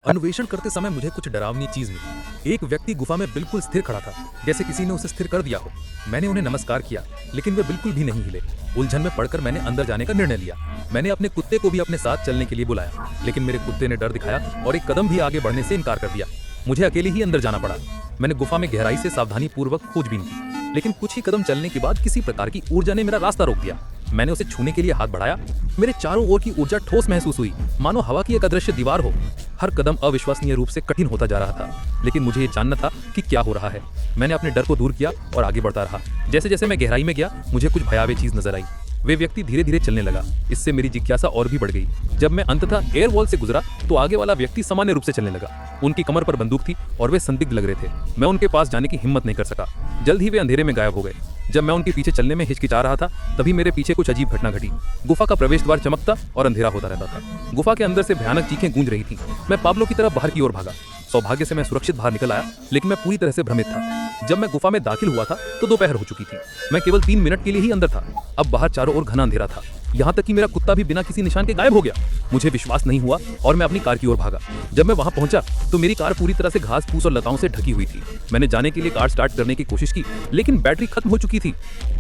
अन्वेषण करते समय मुझे कुछ डरावनी चीज मिली। एक व्यक्ति गुफा में बिल्कुल स्थिर खड़ा था, जैसे किसी ने उसे स्थिर कर दिया हो। मैंने उन्हें नमस्कार किया, लेकिन वे बिल्कुल भी नहीं हिले। उलझन में पड़कर मैंने अंदर जाने का निर्णय लिया। मैंने अपने कुत्ते को भी अपने साथ चलने के लिए बुलाया, लेकिन मेरे कुत्ते ने डर दिखाया और एक कदम भी आगे बढ़ने से इनकार कर दिया। मुझे अकेले ही अंदर जाना पड़ा। मैंने गुफा में गहराई से सावधानी पूर्वक खोजबीन की, लेकिन कुछ ही कदम चलने के बाद किसी प्रकार की ऊर्जा ने मेरा रास्ता रोक दिया। मैंने उसे छूने के लिए हाथ बढ़ाया। मेरे चारों ओर की ऊर्जा ठोस महसूस हुई, मानो हवा की एक अदृश्य दीवार हो। हर कदम अविश्वसनीय रूप से कठिन होता जा रहा था, लेकिन मुझे ये जानना था कि क्या हो रहा है। मैंने अपने डर को दूर किया और आगे बढ़ता रहा। जैसे जैसे मैं गहराई में गया, मुझे कुछ भयावह चीज नजर आई। वे व्यक्ति धीरे धीरे चलने लगा। इससे मेरी जिज्ञासा और भी बढ़ गई। जब मैं अंततः एयर वॉल से गुजरा तो आगे वाला व्यक्ति सामान्य रूप से चलने लगा। उनकी कमर पर बंदूक थी और वे संदिग्ध लग रहे थे। मैं उनके पास जाने की हिम्मत नहीं कर सका। जल्द ही वे अंधेरे में गायब हो गए। जब मैं उनके पीछे चलने में हिचकिचा रहा था, तभी मेरे पीछे कुछ अजीब घटना घटी। गुफा का प्रवेश द्वार चमकता और अंधेरा होता रहता था। गुफा के अंदर से भयानक चीखें गूंज रही थीं। मैं पाब्लो की तरफ बाहर की ओर भागा। सौभाग्य से मैं सुरक्षित बाहर निकल आया, लेकिन मैं पूरी तरह से भ्रमित था। जब मैं गुफा में दाखिल हुआ था तो दोपहर हो चुकी थी। मैं केवल 3 मिनट के लिए ही अंदर था। अब बाहर चारों ओर घना अंधेरा था। यहाँ तक कि मेरा कुत्ता भी बिना किसी निशान के गायब हो गया। मुझे विश्वास नहीं हुआ और मैं अपनी कार की ओर भागा। जब मैं वहां पहुंचा तो मेरी कार पूरी तरह से घास फूस और लताओं से ढकी हुई थी। मैंने जाने के लिए कार स्टार्ट करने की कोशिश की, लेकिन बैटरी खत्म हो चुकी थी।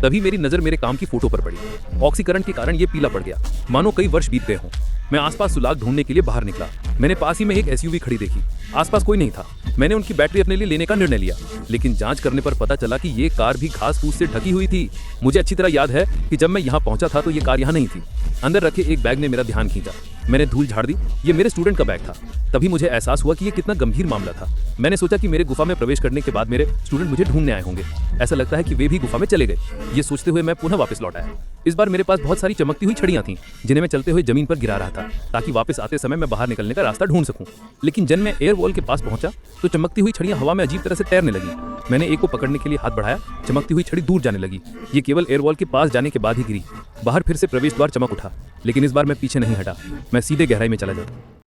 तभी मेरी नजर मेरे काम की फोटो पर पड़ी। ऑक्सीकरण के कारण ये पीला पड़ गया, मानो कई वर्ष बीत गए हों। मैं आसपास सुराग ढूंढने के लिए बाहर निकला। मैंने पास ही में एक एसयूवी खड़ी देखी। आसपास कोई नहीं था। मैंने उनकी बैटरी अपने लिए लेने का निर्णय लिया, लेकिन जांच करने पर पता चला कि ये कार भी घास फूस से ढकी हुई थी। मुझे अच्छी तरह याद है कि जब मैं यहाँ पहुंचा था तो ये कार यहाँ नहीं थी। अंदर रखे एक बैग ने मेरा ध्यान खींचा। मैंने धूल झाड़ दी। ये मेरे स्टूडेंट का बैग था। तभी मुझे एहसास हुआ कि ये कितना गंभीर मामला था। मैंने सोचा कि मेरे गुफा में प्रवेश करने के बाद मेरे स्टूडेंट मुझे ढूंढने आए होंगे। ऐसा लगता है कि वे भी गुफा में चले गए। ये सोचते हुए मैं पुनः वापस लौट आया। इस बार मेरे पास बहुत सारी चमकती हुई छड़ियां थीं, जिन्हें मैं चलते हुए जमीन पर गिरा रहा था, ताकि वापस आते समय मैं बाहर निकलने का रास्ता ढूंढ सकूं। लेकिन जब मैं एयर वॉल के पास पहुंचा तो चमकती हुई छड़ियां हवा में अजीब तरह से तैरने लगी। मैंने एक को पकड़ने के लिए हाथ बढ़ाया। चमकती हुई छड़ी दूर जाने लगी। ये केवल एयर वॉल के पास जाने के बाद ही गिरी। बाहर फिर से प्रवेश द्वार चमक उठा, लेकिन इस बार मैं पीछे नहीं हटा। मैं सीधे गहराई में चला गया।